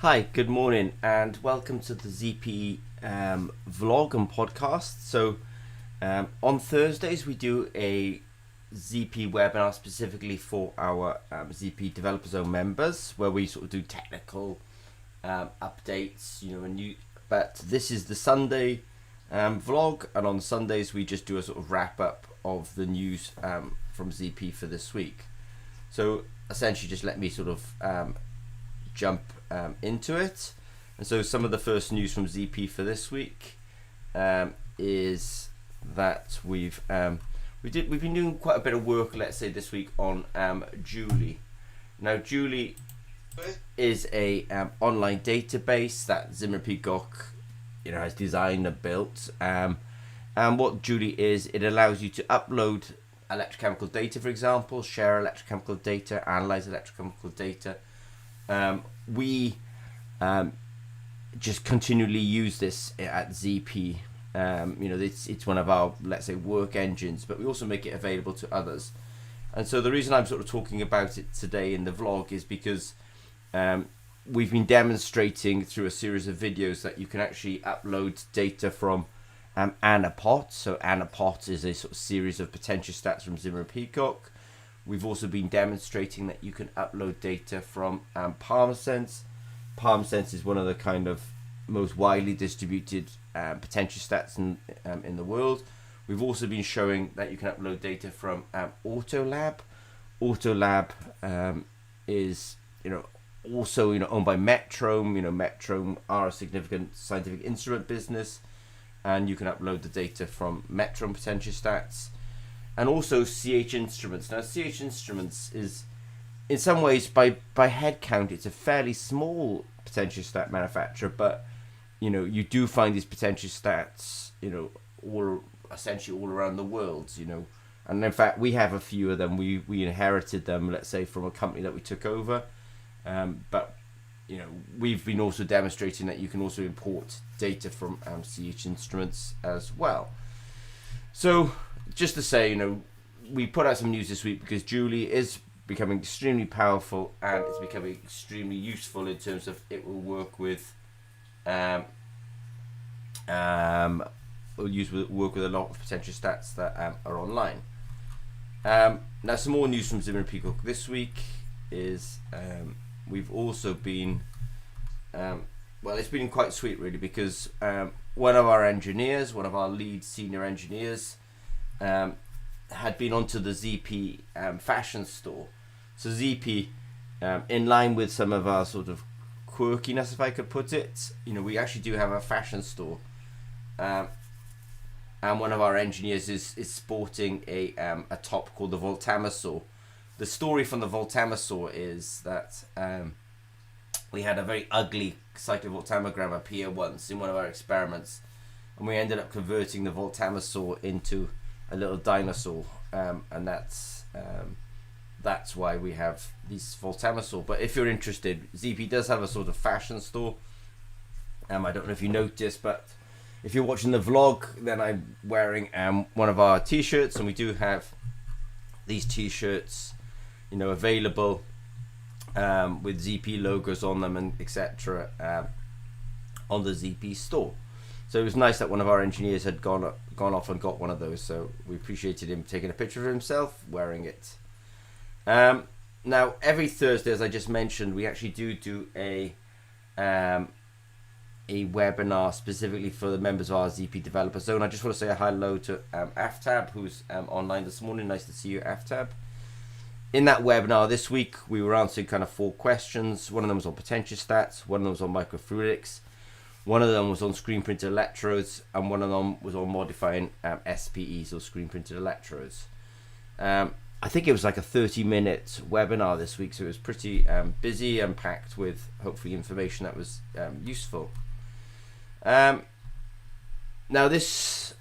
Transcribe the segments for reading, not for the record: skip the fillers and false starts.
Hi, good morning, and welcome to the ZP vlog and podcast. On Thursdays, we do a ZP webinar specifically for our ZP Developer Zone members, where we sort of do technical updates, but this is the Sunday vlog, and on Sundays we just do a sort of wrap up of the news from ZP for this week. So essentially, just let me sort of jump into it. And so some of the first news from ZP for this week is that we've been doing quite a bit of work, let's say, this week on Julie. Now, Julie is a online database that Zimmer Peacock has designed and built. And what Julie is, it allows you to upload electrochemical data, for example, share electrochemical data, analyze electrochemical data. We just continually use this at ZP. It's one of our, let's say, work engines, but we also make it available to others. And so the reason I'm sort of talking about it today in the vlog is because we've been demonstrating through a series of videos that you can actually upload data from Anapot. So Anapot is a sort of series of potentiostats from Zimmer Peacock. We've also been demonstrating that you can upload data from PalmSense. PalmSense is one of the kind of most widely distributed potentiostats in the world. We've also been showing that you can upload data from Autolab. Autolab is also owned by Metrome. Metrome are a significant scientific instrument business, and you can upload the data from Metrome potentiostats. And also CH Instruments. Now, CH Instruments is, in some ways, by head count, it's a fairly small potentiostat manufacturer, but you do find these potentiostats, essentially all around the world, And in fact, we have a few of them. We inherited them, let's say, from a company that we took over. But we've been also demonstrating that you can also import data from CH Instruments as well. So, just to say, we put out some news this week because Julie is becoming extremely powerful and it's becoming extremely useful in terms of it will work with work with a lot of potentiostats that are online. Now, some more news from Zimmer Peacock this week is we've also been it's been quite sweet, really, because one of our lead senior engineers had been onto the ZP fashion store. So ZP, in line with some of our sort of quirkiness, if I could put it, we actually do have a fashion store, and one of our engineers is sporting a top called the Voltamasaur. The story from the Voltamasaur is that we had a very ugly cyclovoltammogram appear once in one of our experiments, and we ended up converting the Voltamasaur into a little dinosaur, and that's why we have these Voltamasaur. But if you're interested, ZP does have a sort of fashion store. I don't know if you noticed, but if you're watching the vlog, then I'm wearing one of our t-shirts, and we do have these t-shirts available with ZP logos on them and etc. On the ZP store. So it was nice that one of our engineers had gone off and got one of those. So we appreciated him taking a picture of himself wearing it. Now, every Thursday, as I just mentioned, we actually do a webinar specifically for the members of our ZP Developer Zone. I just want to say a hello to Aftab, who's online this morning. Nice to see you, Aftab. In that webinar this week, we were answering kind of 4 questions. One of them was on potentiostats, one of them was on microfluidics, one of them was on screen printed electrodes, and one of them was on modifying SPEs, or screen printed electrodes. I think it was like a 30-minute webinar this week, so it was pretty busy and packed with hopefully information that was useful. Now this,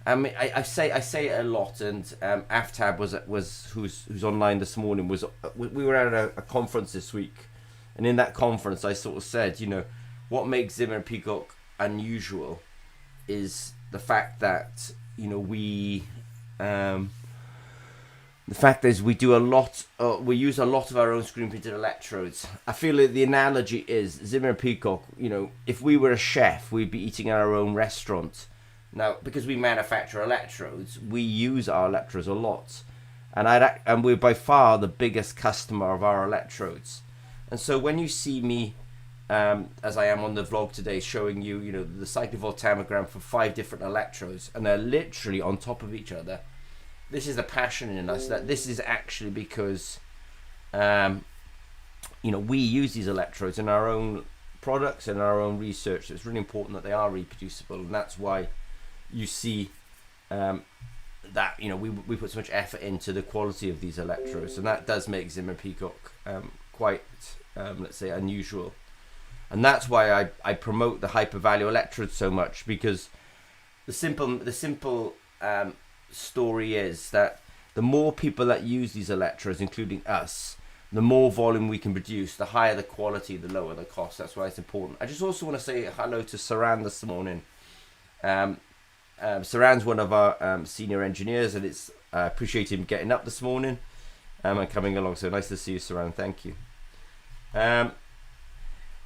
I say it a lot, and Aftab was who's online this morning. We were at a conference this week, and in that conference I sort of said, what makes Zimmer Peacock unusual is the fact that we The fact is, we use a lot of our own screen printed electrodes. I feel like the analogy is Zimmer and Peacock. If we were a chef, we'd be eating in our own restaurant. Now, because we manufacture electrodes, we use our electrodes a lot, and we're by far the biggest customer of our electrodes. And so when you see me, as I am on the vlog today, showing you, the cyclovoltammogram for 5 different electrodes, and they're literally on top of each other. This is the passion in us, that this is actually because, we use these electrodes in our own products and our own research. So it's really important that they are reproducible, and that's why you see that we put so much effort into the quality of these electrodes, and that does make Zimmer Peacock quite, let's say, unusual. And that's why I promote the Hypervalue electrodes so much, because the simple story is that the more people that use these electrodes, including us, the more volume we can produce, the higher the quality, the lower the cost. That's why it's important. I just also want to say hello to Saran this morning. Saran's one of our senior engineers, and I appreciate him getting up this morning and coming along. So nice to see you, Saran. Thank you.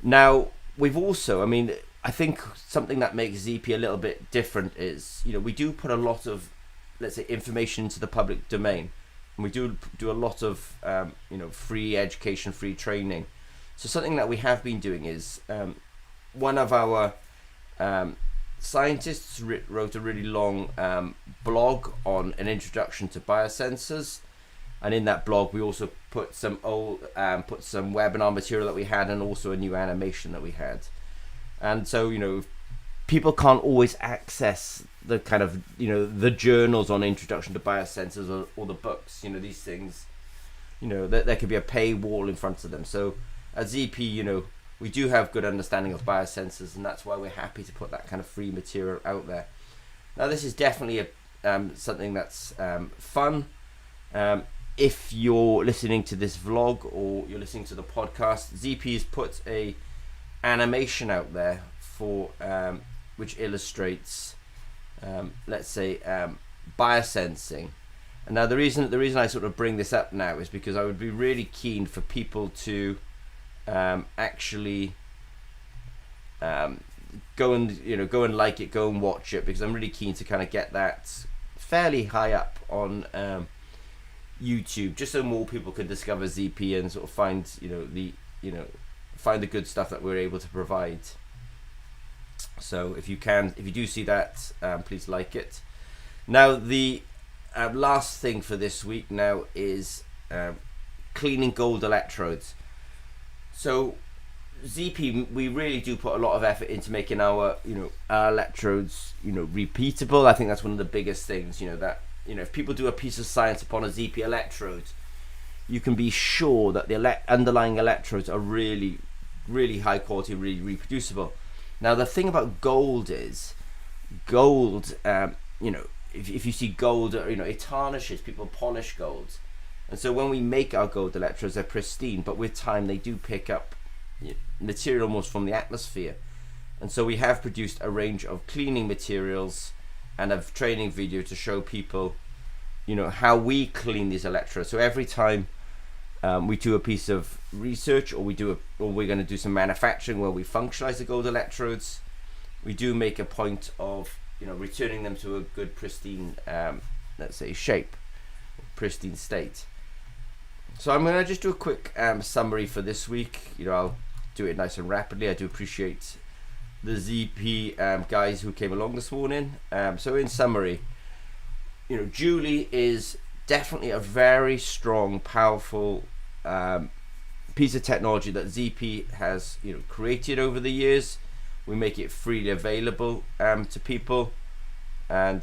Now, we've also, I think something that makes ZP a little bit different is, we do put a lot of, let's say, information into the public domain, and we do a lot of free education, free training. So something that we have been doing is one of our scientists wrote a really long blog on an introduction to biosensors, and in that blog we also put some webinar material that we had, and also a new animation that we had. And so people can't always access the kind of the journals on introduction to biosensors or the books, these things, there could be a paywall in front of them. So at ZP, we do have good understanding of biosensors, and that's why we're happy to put that kind of free material out there. Now, this is definitely something that's fun. If you're listening to this vlog or you're listening to the podcast, ZP has put a animation out there for which illustrates let's say biosensing. And now the reason I sort of bring this up now is because I would be really keen for people to actually go and like it, go and watch it, because I'm really keen to kind of get that fairly high up on YouTube, just so more people can discover ZP and sort of find find the good stuff that we're able to provide. So if you do see that, please like it. Now, the last thing for this week now is cleaning gold electrodes. So ZP, we really do put a lot of effort into making our our electrodes repeatable. I think that's one of the biggest things, that if people do a piece of science upon a ZP electrode, you can be sure that the underlying electrodes are really, really high quality, really reproducible. Now, the thing about gold is, if you see gold, it tarnishes. People polish gold, and so when we make our gold electrodes, they're pristine. But with time, they do pick up material almost from the atmosphere, and so we have produced a range of cleaning materials and a training video to show people, how we clean these electrodes. So every time we do a piece of research, or we're going to do some manufacturing where we functionalize the gold electrodes, we do make a point of returning them to a good pristine let's say shape, pristine state. So I'm going to just do a quick summary for this week. I'll do it nice and rapidly. I do appreciate the ZP guys who came along this morning. So in summary, Julie is definitely a very strong, powerful piece of technology that ZP has created over the years. We make it freely available to people, and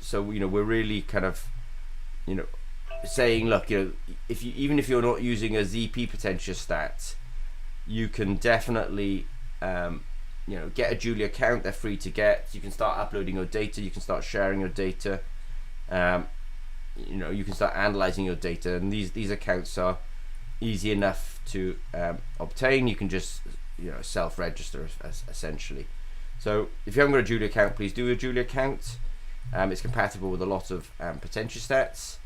so we're really kind of saying, look, even if you're not using a ZP potentiostat, you can definitely get a Julie account. They're free to get. You can start uploading your data, you can start sharing your data, you can start analyzing your data, and these accounts are easy enough to obtain. You can just self-register essentially. So if you haven't got a Julie account, please do a Julie account. It's compatible with a lot of potentiostats.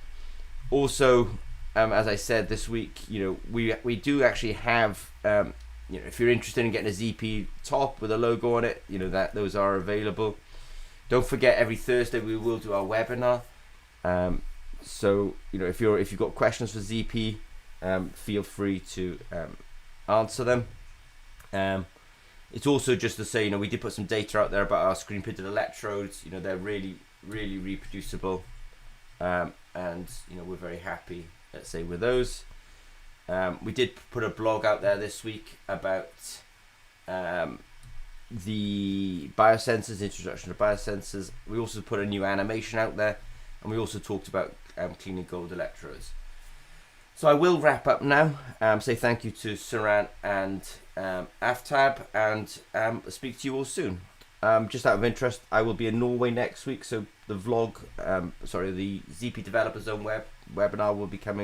Also, as I said this week, we do actually have, if you're interested in getting a ZP top with a logo on it, that those are available. Don't forget, every Thursday we will do our webinar. So if you've got questions for ZP, feel free to answer them. It's also just to say, we did put some data out there about our screen printed electrodes. They're really, really reproducible, and we're very happy, let's say, with those. We did put a blog out there this week about the biosensors, introduction to biosensors. We also put a new animation out there, and we also talked about cleaning gold electrodes. So I will wrap up now. Say thank you to Saran and Aftab, and speak to you all soon. Just out of interest, I will be in Norway next week, so the vlog, the ZP Developer Zone webinar will be coming